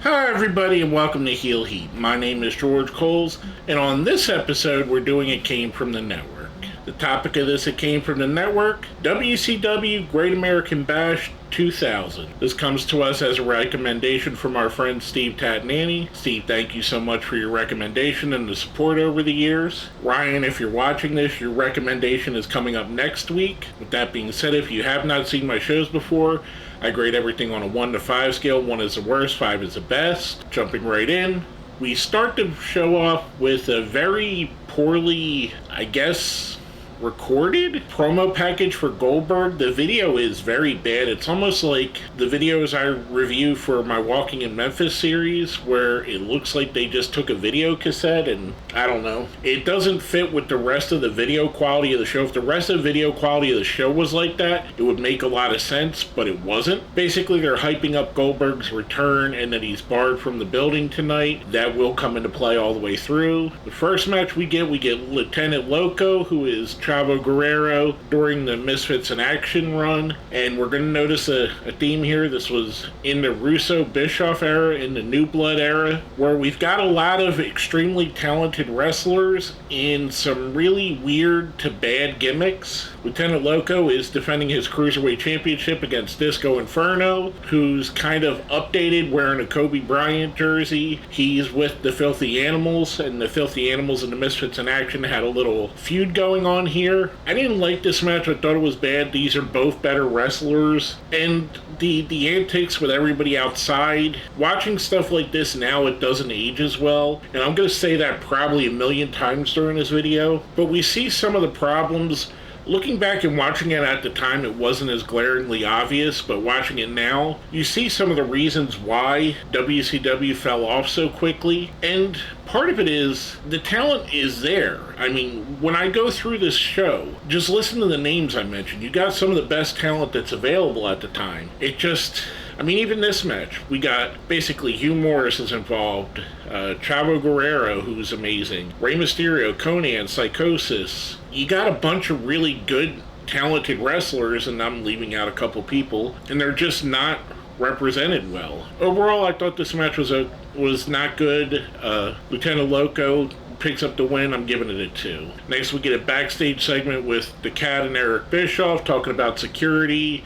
Hi everybody and welcome to Heel Heat. My name is George Coles, and on this episode we're doing It Came From the Network. The topic of this It Came From the Network, WCW Great American Bash 2000. This comes to us as a recommendation from our friend Steve Tatnani. Steve, thank you so much for your recommendation and the support over the years. Ryan, if you're watching this, your recommendation is coming up next week. With that being said, if you have not seen my shows before, I grade everything on a 1 to 5 scale. 1 is the worst, 5 is the best. Jumping right in, we start the show off with a very poorly, recorded promo package for Goldberg. The video is very bad. It's almost like the videos I review for my Walking in Memphis series, where it looks like they just took a video cassette and I don't know. It doesn't fit with the rest of the video quality of the show. If the rest of the video quality of the show was like that, it would make a lot of sense, but it wasn't. Basically, they're hyping up Goldberg's return and that he's barred from the building tonight. That will come into play all the way through. The first match we get Lieutenant Loco, who is Chavo Guerrero during the Misfits in Action run, and we're going to notice a theme here. This was in the Russo-Bischoff era, in the New Blood era, where we've got a lot of extremely talented wrestlers in some really weird to bad gimmicks. Lieutenant Loco is defending his Cruiserweight Championship against Disco Inferno, who's kind of updated wearing a Kobe Bryant jersey. He's with the Filthy Animals, and the Filthy Animals and the Misfits in Action had a little feud going on here. I didn't like this match. I thought it was bad. These are both better wrestlers. And the antics with everybody outside, watching stuff like this now, it doesn't age as well. And I'm going to say that probably a million times during this video. But we see some of the problems. Looking back and watching it at the time, it wasn't as glaringly obvious, but watching it now, you see some of the reasons why WCW fell off so quickly. And part of it is the talent is there. I mean, when I go through this show, just listen to the names I mentioned. You got some of the best talent that's available at the time. Even this match, we got basically Hugh Morris is involved, Chavo Guerrero, who's amazing, Rey Mysterio, Conan, Psychosis. You got a bunch of really good, talented wrestlers, and I'm leaving out a couple people, and they're just not represented well. Overall, I thought this match was not good. Lieutenant Loco picks up the win. I'm giving it a 2. Next, we get a backstage segment with the Cat and Eric Bischoff talking about security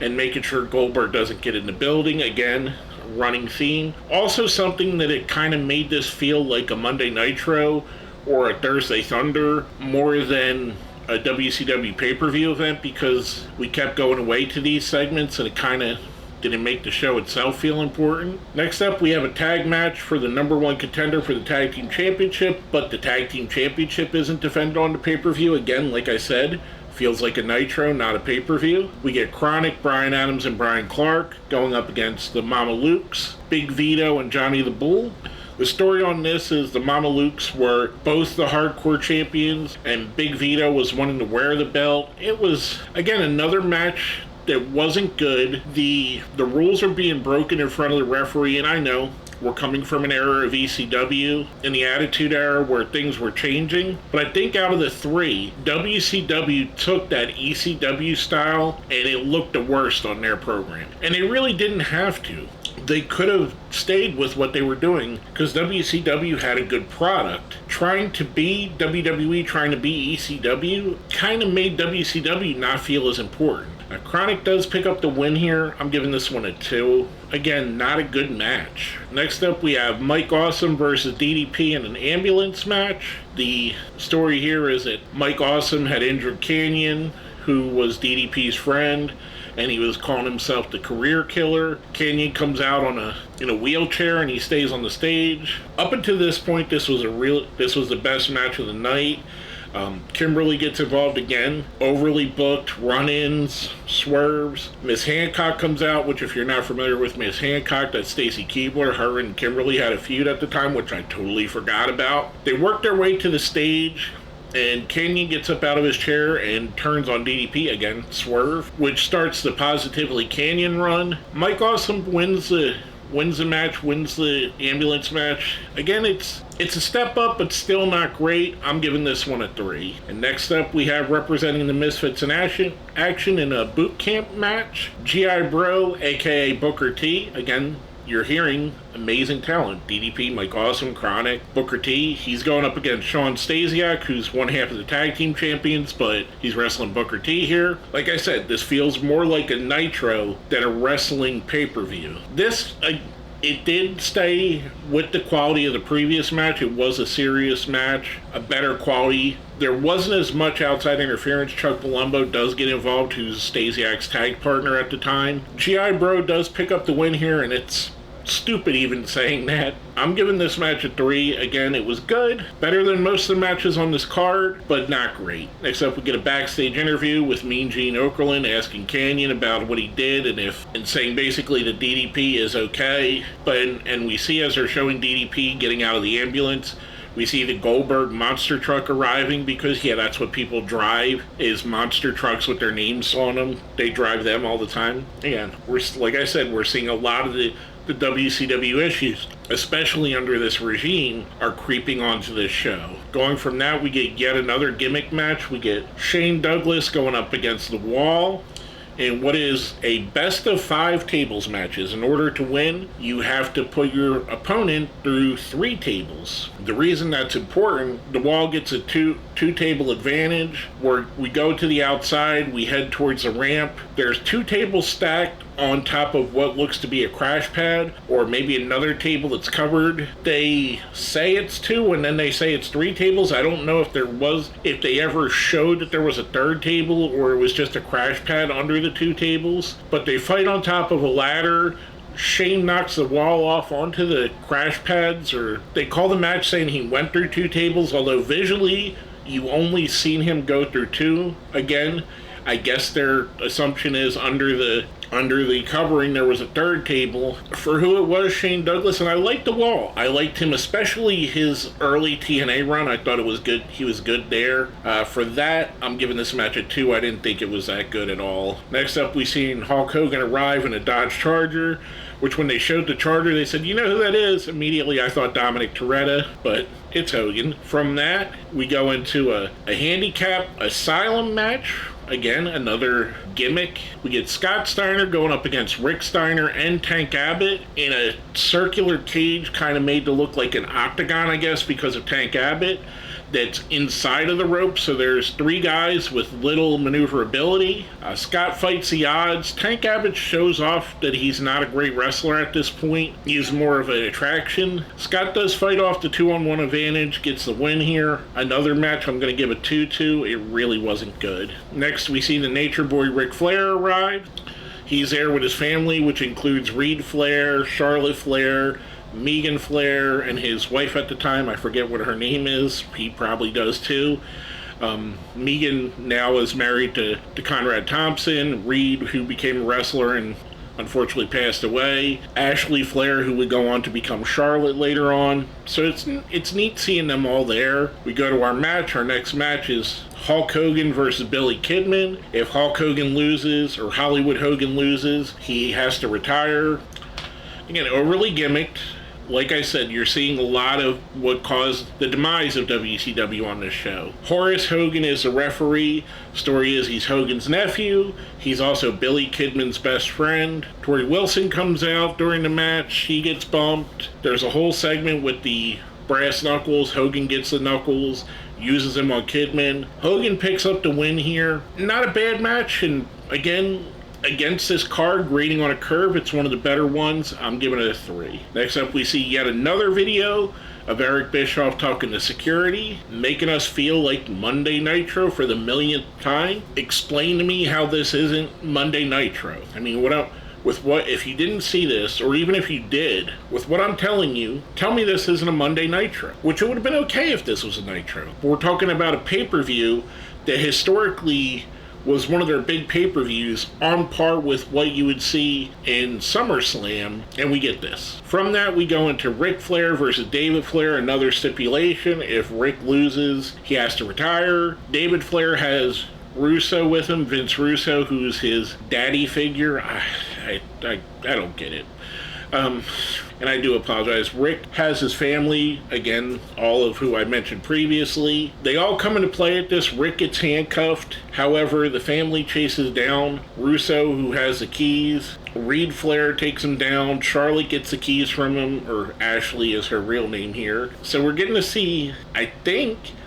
and making sure Goldberg doesn't get in the building. Again, running theme. Also something that it kind of made this feel like a Monday Nitro or a Thursday Thunder more than a WCW pay-per-view event, because we kept going away to these segments and it kind of didn't make the show itself feel important. Next up, we have a tag match for the number 1 contender for the Tag Team Championship, but the Tag Team Championship isn't defended on the pay-per-view. Again, like I said, feels like a Nitro, not a pay-per-view. We get Chronic, Brian Adams, and Brian Clark going up against the Mamalukes, Big Vito, and Johnny the Bull. The story on this is the Mamalukes were both the hardcore champions, and Big Vito was wanting to wear the belt. It was, again, another match that wasn't good. The rules are being broken in front of the referee, and I know we're coming from an era of ECW in the Attitude Era where things were changing. But I think out of the 3, WCW took that ECW style and it looked the worst on their program. And they really didn't have to. They could have stayed with what they were doing because WCW had a good product. Trying to be WWE, trying to be ECW, kind of made WCW not feel as important. Chronic does pick up the win here. I'm giving this one a 2. Again, not a good match. Next up, we have Mike Awesome versus DDP in an ambulance match. The story here is that Mike Awesome had injured Canyon, who was DDP's friend, and he was calling himself the career killer. Canyon comes out in a wheelchair and he stays on the stage. Up until this point, this was the best match of the night. Kimberly gets involved again. Overly booked, run-ins, swerves. Miss Hancock comes out, which if you're not familiar with Miss Hancock, that's Stacy Keibler. Her and Kimberly had a feud at the time, which I totally forgot about. They work their way to the stage, and Canyon gets up out of his chair and turns on DDP again, swerve, which starts the Positively Canyon run. Mike Awesome wins the match, wins the ambulance match. Again, it's a step up, but still not great. I'm giving this one a 3. And next up, we have representing the Misfits in Action in a boot camp match, G.I. Bro, a.k.a. Booker T. Again, you're hearing amazing talent. DDP, Mike Awesome, Chronic, Booker T. He's going up against Sean Stasiak, who's one half of the tag team champions, but he's wrestling Booker T here. Like I said, this feels more like a Nitro than a wrestling pay-per-view. It did stay with the quality of the previous match. It was a serious match, a better quality. There wasn't as much outside interference. Chuck Palumbo does get involved, who's Stasiak's tag partner at the time. G.I. Bro does pick up the win here, and it's stupid even saying that. I'm giving this match a 3. Again, it was good. Better than most of the matches on this card, but not great. Next up, we get a backstage interview with Mean Gene Okerlund asking Kanyon about what he did and saying basically that DDP is okay. And we see as they're showing DDP getting out of the ambulance, we see the Goldberg monster truck arriving because, that's what people drive, is monster trucks with their names on them. They drive them all the time. Again, like I said, we're seeing a lot of the WCW issues, especially under this regime, are creeping onto this show. Going from that, we get yet another gimmick match. We get Shane Douglas going up against The Wall in what is a best of 5 tables matches. In order to win, you have to put your opponent through 3 tables. The reason that's important, The Wall gets a two table advantage, where we go to the outside, we head towards the ramp. There's 2 tables stacked on top of what looks to be a crash pad, or maybe another table that's covered. They say it's 2 and then they say it's 3 tables. I don't know if they ever showed that there was a 3rd table or it was just a crash pad under the 2 tables. But they fight on top of a ladder. Shane knocks The Wall off onto the crash pads, or they call the match saying he went through 2 tables, although visually you only seen him go through 2. Again, I guess their assumption is under the covering there was a 3rd table. For who it was, Shane Douglas, and I liked The Wall. I liked him, especially his early TNA run. I thought it was good. He was good there. For that, I'm giving this match a 2. I didn't think it was that good at all. Next up, we seen Hulk Hogan arrive in a Dodge Charger, which when they showed the Charger, they said, you know who that is? Immediately I thought Dominic Toretto, but it's Hogan. From that, we go into a handicap asylum match. Again, another gimmick. We get Scott Steiner going up against Rick Steiner and Tank Abbott in a circular cage, kind of made to look like an octagon, I guess, because of Tank Abbott, that's inside of the rope. So there's 3 guys with little maneuverability. Scott fights the odds. Tank Abbott shows off that he's not a great wrestler at this point. He's more of an attraction. Scott does fight off the 2-on-1 advantage, gets the win here. Another match I'm going to give a 2 to. It really wasn't good. Next, we see the Nature Boy Ric Flair arrive. He's there with his family, which includes Reed Flair, Charlotte Flair, Megan Flair, and his wife at the time. I forget what her name is. He probably does too. Megan now is married to Conrad Thompson. Reed, who became a wrestler and unfortunately passed away. Ashley Flair, who would go on to become Charlotte later on. So it's neat seeing them all there. We go to our match. Our next match is Hulk Hogan versus Billy Kidman. If Hulk Hogan loses, or Hollywood Hogan loses, he has to retire. Again, overly gimmicked. Like I said, you're seeing a lot of what caused the demise of WCW on this show. Horace Hogan is the referee. Story is he's Hogan's nephew. He's also Billy Kidman's best friend. Tori Wilson comes out during the match. She gets bumped. There's a whole segment with the brass knuckles. Hogan gets the knuckles, uses them on Kidman. Hogan picks up the win here. Not a bad match, and again, against this card, grading on a curve, it's one of the better ones. I'm giving it a 3. Next up, we see yet another video of Eric Bischoff talking to security, making us feel like Monday Nitro for the millionth time. Explain to me how this isn't Monday Nitro. I mean, if you didn't see this, or even if you did, with what I'm telling you, tell me this isn't a Monday Nitro, which it would have been okay if this was a Nitro. But we're talking about a pay-per-view that historically was one of their big pay-per-views, on par with what you would see in SummerSlam, and we get this. From that, we go into Ric Flair versus David Flair, another stipulation. If Ric loses, he has to retire. David Flair has Russo with him, Vince Russo, who's his daddy figure. I don't get it. And I do apologize. Rick has his family, again, all of who I mentioned previously. They all come into play at this. Rick gets handcuffed. However, the family chases down Russo, who has the keys. Reed Flair takes him down. Charlotte gets the keys from him, or Ashley is her real name here. So we're getting to see,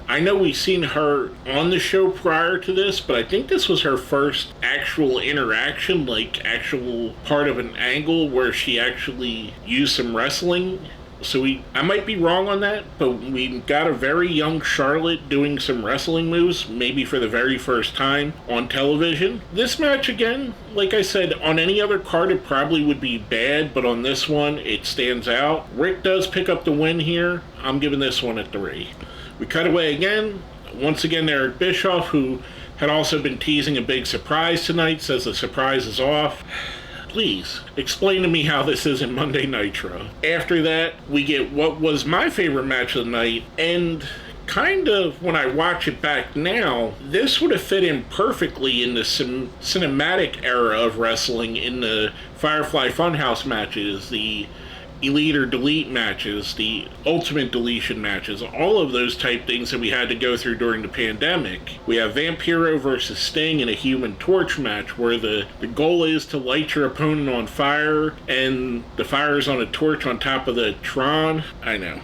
I know we've seen her on the show prior to this, but I think this was her first actual interaction, like actual part of an angle where she actually used some wrestling. So I might be wrong on that, but we got a very young Charlotte doing some wrestling moves, maybe for the very first time on television. This match, again, like I said, on any other card it probably would be bad, but on this one it stands out. Rick does pick up the win here. I'm giving this one a 3. We cut away again. Once again, Eric Bischoff, who had also been teasing a big surprise tonight, says the surprise is off. Please, explain to me how this isn't Monday Nitro. After that, we get what was my favorite match of the night, and kind of, when I watch it back now, this would have fit in perfectly in the cinematic era of wrestling, in the Firefly Funhouse matches, the Elite or Delete matches, the Ultimate Deletion matches, all of those type things that we had to go through during the pandemic. We have Vampiro versus Sting in a Human Torch match where the goal is to light your opponent on fire, and the fire is on a torch on top of the Tron. I know.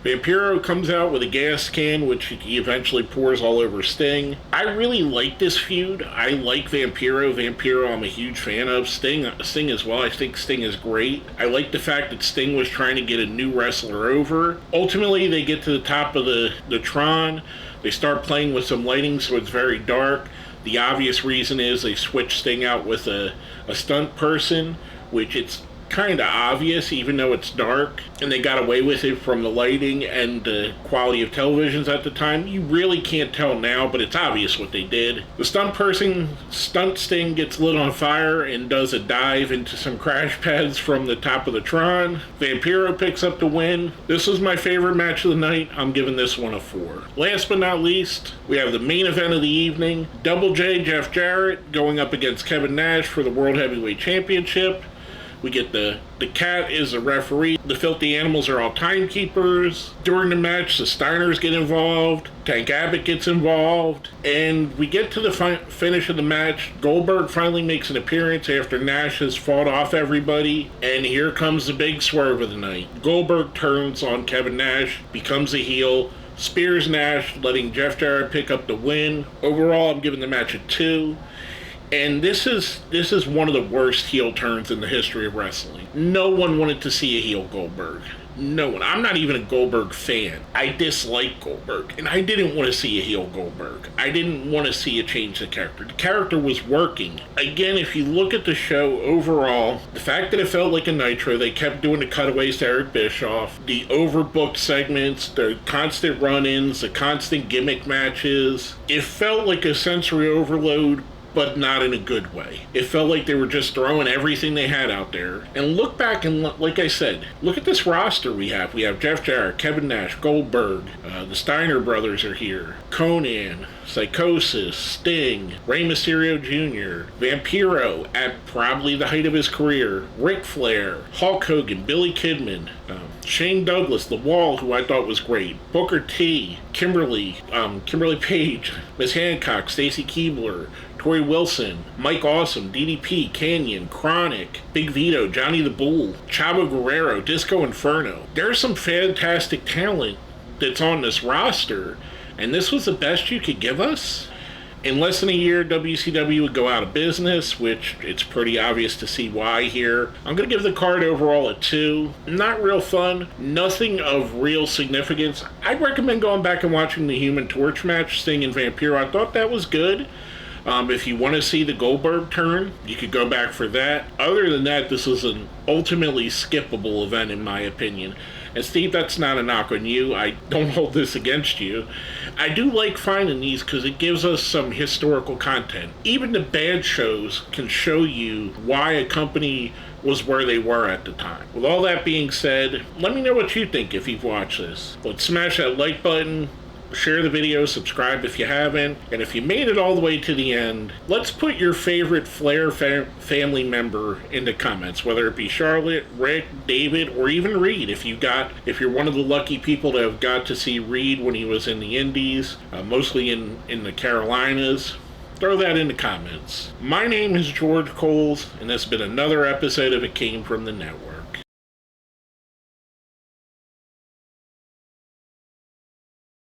Vampiro comes out with a gas can, which he eventually pours all over Sting. I really like this feud. I like Vampiro. Vampiro I'm a huge fan of. Sting as well. I think Sting is great. I like the fact that Sting was trying to get a new wrestler over. Ultimately, they get to the top of the Tron. They start playing with some lighting, so it's very dark. The obvious reason is they switch Sting out with a stunt person, which it's kind of obvious even though it's dark, and they got away with it from the lighting and the quality of televisions at the time. You really can't tell now, but it's obvious what they did. The stunt Sting gets lit on fire and does a dive into some crash pads from the top of the Tron. Vampiro picks up the win. This was my favorite match of the night. I'm giving this one a 4. Last but not least, we have the main event of the evening. Double J Jeff Jarrett going up against Kevin Nash for the World Heavyweight Championship. We get the Cat is a referee. The Filthy Animals are all timekeepers. During the match, the Steiners get involved. Tank Abbott gets involved. And we get to the finish of the match. Goldberg finally makes an appearance after Nash has fought off everybody. And here comes the big swerve of the night. Goldberg turns on Kevin Nash, becomes a heel, spears Nash, letting Jeff Jarrett pick up the win. Overall, I'm giving the match a 2. And this is one of the worst heel turns in the history of wrestling. No one wanted to see a heel Goldberg. No one. I'm not even a Goldberg fan. I dislike Goldberg, and I didn't want to see a heel Goldberg. I didn't want to see a change the character. The character was working. Again, if you look at the show overall, the fact that it felt like a Nitro, they kept doing the cutaways to Eric Bischoff, the overbooked segments, the constant run-ins, the constant gimmick matches, it felt like a sensory overload, but not in a good way. It felt like they were just throwing everything they had out there. And look back and, like I said, look at this roster we have. We have Jeff Jarrett, Kevin Nash, Goldberg, the Steiner brothers are here, Conan, Psychosis, Sting, Rey Mysterio Jr., Vampiro at probably the height of his career, Ric Flair, Hulk Hogan, Billy Kidman, Shane Douglas, The Wall, who I thought was great, Booker T, Kimberly Page, Miss Hancock, Stacy Keibler, Tori Wilson, Mike Awesome, DDP, Canyon, Chronic, Big Vito, Johnny the Bull, Chavo Guerrero, Disco Inferno. There's some fantastic talent that's on this roster, and this was the best you could give us? In less than a year, WCW would go out of business, which it's pretty obvious to see why here. I'm going to give the card overall a 2. Not real fun. Nothing of real significance. I'd recommend going back and watching the Human Torch match, Sting and Vampiro. I thought that was good. If you want to see the Goldberg turn, you could go back for that. Other than that, this is an ultimately skippable event in my opinion. And Steve, that's not a knock on you. I don't hold this against you. I do like finding these because it gives us some historical content. Even the bad shows can show you why a company was where they were at the time. With all that being said, let me know what you think if you've watched this. Let's smash that like button. share the video, subscribe if you haven't, and if you made it all the way to the end, let's put your favorite Flair family member in the comments, whether it be Charlotte, Rick, David, or even Reed. If you're one of the lucky people to have got to see Reed when he was in the Indies, mostly in the Carolinas, throw that in the comments. My name is George Coles, and this has been another episode of It Came From the Network.